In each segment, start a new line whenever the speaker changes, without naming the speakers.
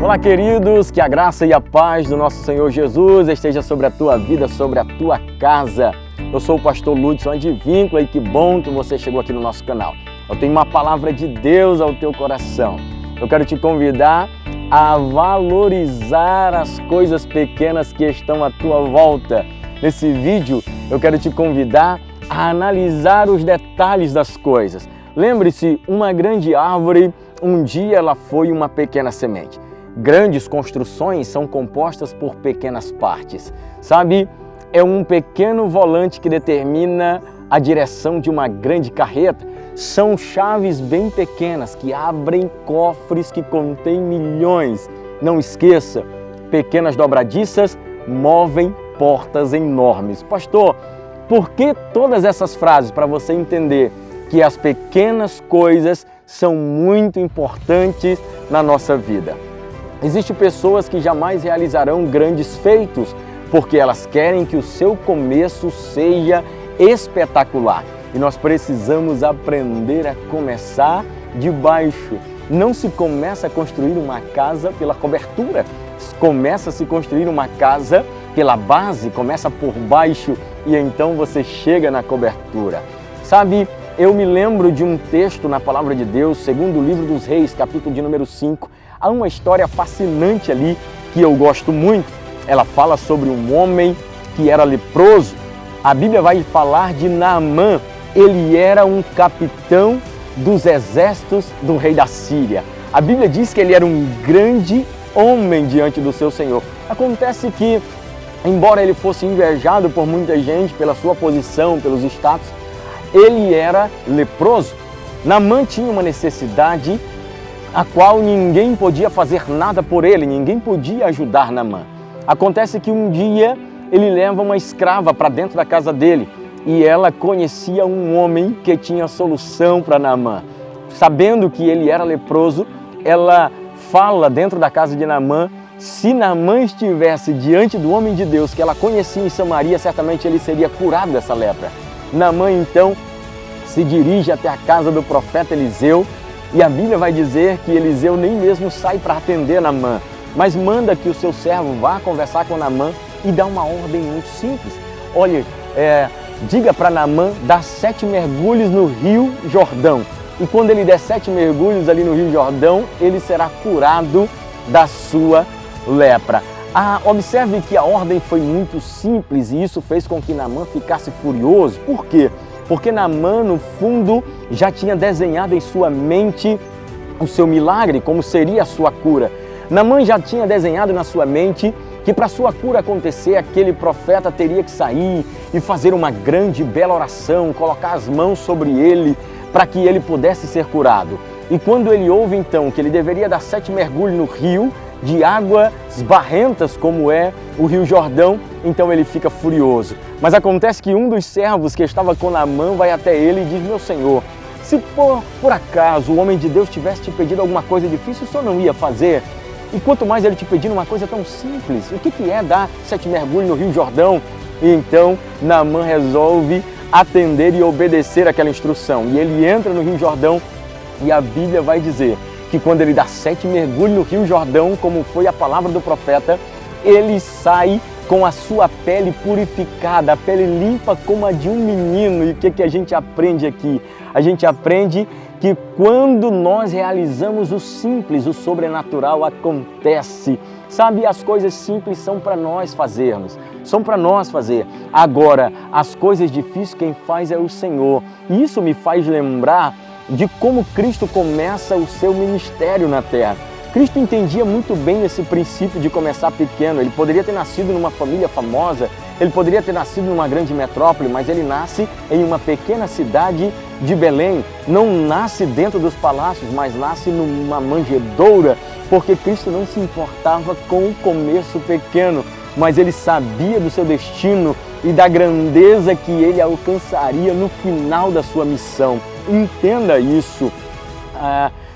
Olá, queridos, que a graça e a paz do nosso Senhor Jesus esteja sobre a tua vida, sobre a tua casa. Eu sou o pastor Ludson Advíncula e que bom que você chegou aqui no nosso canal. Eu tenho uma palavra de Deus ao teu coração. Eu quero te convidar a valorizar as coisas pequenas que estão à tua volta. Nesse vídeo, eu quero te convidar a analisar os detalhes das coisas. Lembre-se, uma grande árvore, um dia ela foi uma pequena semente. Grandes construções são compostas por pequenas partes. Sabe, é um pequeno volante que determina a direção de uma grande carreta. São chaves bem pequenas que abrem cofres que contêm milhões. Não esqueça, pequenas dobradiças movem portas enormes. Pastor, por que todas essas frases? Para você entender que as pequenas coisas são muito importantes na nossa vida. Existem pessoas que jamais realizarão grandes feitos porque elas querem que o seu começo seja espetacular. E nós precisamos aprender a começar de baixo. Não se começa a construir uma casa pela cobertura, começa a se construir uma casa pela base, começa por baixo e então você chega na cobertura. Sabe, eu me lembro de um texto na Palavra de Deus, segundo o livro dos Reis, capítulo de número 5. Há uma história fascinante ali que eu gosto muito. Ela fala sobre um homem que era leproso. A Bíblia vai falar de Naamã. Ele era um capitão dos exércitos do rei da Síria. A Bíblia diz que ele era um grande homem diante do seu Senhor. Acontece que, embora ele fosse invejado por muita gente pela sua posição, pelos status, ele era leproso. Naamã tinha uma necessidade a qual ninguém podia fazer nada por ele, ninguém podia ajudar Naamã. Acontece que um dia ele leva uma escrava para dentro da casa dele e ela conhecia um homem que tinha solução para Naamã. Sabendo que ele era leproso, ela fala dentro da casa de Naamã, se Naamã estivesse diante do homem de Deus que ela conhecia em Samaria, certamente ele seria curado dessa lepra. Naamã então se dirige até a casa do profeta Eliseu e a Bíblia vai dizer que Eliseu nem mesmo sai para atender Naamã, mas manda que o seu servo vá conversar com Naamã e dá uma ordem muito simples. Olha, diga para Naamã dar 7 mergulhos no Rio Jordão e quando ele der 7 mergulhos ali no Rio Jordão, ele será curado da sua lepra. Observe que a ordem foi muito simples e isso fez com que Naamã ficasse furioso. Por quê? Porque Naamã, no fundo, já tinha desenhado em sua mente o seu milagre, como seria a sua cura. Naamã já tinha desenhado na sua mente que para sua cura acontecer, aquele profeta teria que sair e fazer uma grande e bela oração, colocar as mãos sobre ele para que ele pudesse ser curado. E quando ele ouve então que ele deveria dar 7 mergulhos no rio, de águas barrentas como é o Rio Jordão, então ele fica furioso. Mas acontece que um dos servos que estava com Naamã vai até ele e diz: meu senhor, se por acaso o homem de Deus tivesse te pedido alguma coisa difícil, o senhor não ia fazer? E quanto mais ele te pedindo uma coisa tão simples, o que é dar 7 mergulhos no Rio Jordão? E então Naamã resolve atender e obedecer aquela instrução. E ele entra no Rio Jordão e a Bíblia vai dizer que quando ele dá 7 mergulhos no Rio Jordão, como foi a palavra do profeta, ele sai com a sua pele purificada, a pele limpa como a de um menino. E o que a gente aprende aqui? A gente aprende que quando nós realizamos o simples, o sobrenatural acontece. Sabe, as coisas simples são para nós fazermos, são para nós fazer. Agora, as coisas difíceis quem faz é o Senhor. E isso me faz lembrar de como Cristo começa o seu ministério na terra. Cristo entendia muito bem esse princípio de começar pequeno. Ele poderia ter nascido numa família famosa, ele poderia ter nascido numa grande metrópole, mas ele nasce em uma pequena cidade de Belém. Não nasce dentro dos palácios, mas nasce numa manjedoura, porque Cristo não se importava com o começo pequeno, mas ele sabia do seu destino e da grandeza que ele alcançaria no final da sua missão. Entenda isso.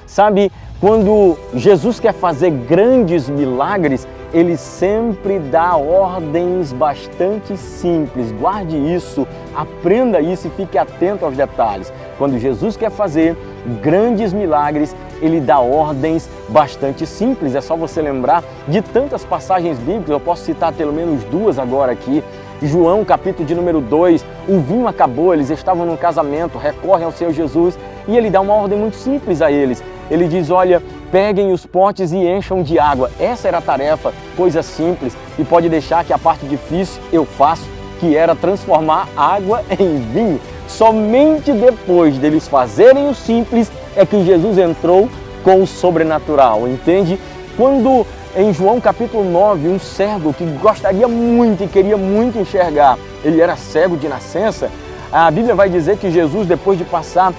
Sabe, quando Jesus quer fazer grandes milagres, ele sempre dá ordens bastante simples. Guarde isso, aprenda isso e fique atento aos detalhes. Quando Jesus quer fazer grandes milagres, ele dá ordens bastante simples. É só você lembrar de tantas passagens bíblicas, eu posso citar pelo menos duas agora aqui. João, capítulo de número 2, o vinho acabou, eles estavam num casamento, recorrem ao Senhor Jesus e ele dá uma ordem muito simples a eles. Ele diz, olha, peguem os potes e encham de água. Essa era a tarefa, coisa simples, e pode deixar que a parte difícil eu faço, que era transformar água em vinho. Somente depois deles fazerem o simples é que Jesus entrou com o sobrenatural, entende? Quando em João capítulo 9, um cego que gostaria muito e queria muito enxergar, ele era cego de nascença, a Bíblia vai dizer que Jesus, depois de passar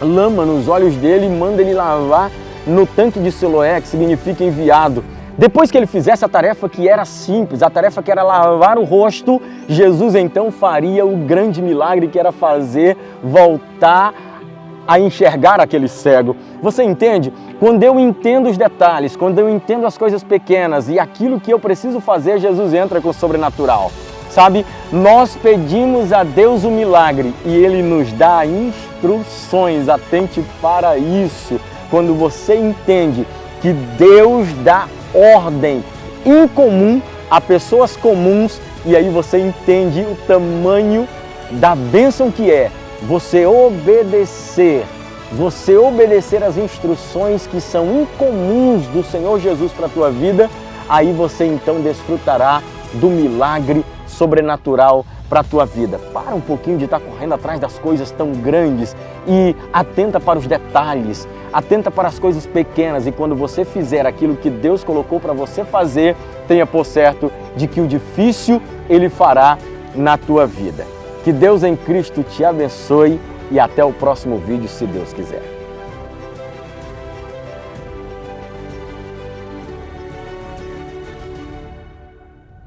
lama nos olhos dele, manda ele lavar no tanque de Siloé, que significa enviado. Depois que ele fizesse a tarefa que era simples, a tarefa que era lavar o rosto, Jesus então faria o grande milagre que era fazer voltar a enxergar aquele cego. Você entende? Quando eu entendo os detalhes, quando eu entendo as coisas pequenas e aquilo que eu preciso fazer, Jesus entra com o sobrenatural. Sabe, nós pedimos a Deus o milagre e Ele nos dá instruções, atente para isso. Quando você entende que Deus dá ordem incomum a pessoas comuns, e aí você entende o tamanho da bênção que é você obedecer às instruções que são incomuns do Senhor Jesus para a tua vida, aí você então desfrutará do milagre sobrenatural para a tua vida. Para um pouquinho de estar correndo atrás das coisas tão grandes e atenta para os detalhes, atenta para as coisas pequenas, e quando você fizer aquilo que Deus colocou para você fazer, tenha por certo de que o difícil Ele fará na tua vida. Que Deus em Cristo te abençoe e até o próximo vídeo, se Deus quiser.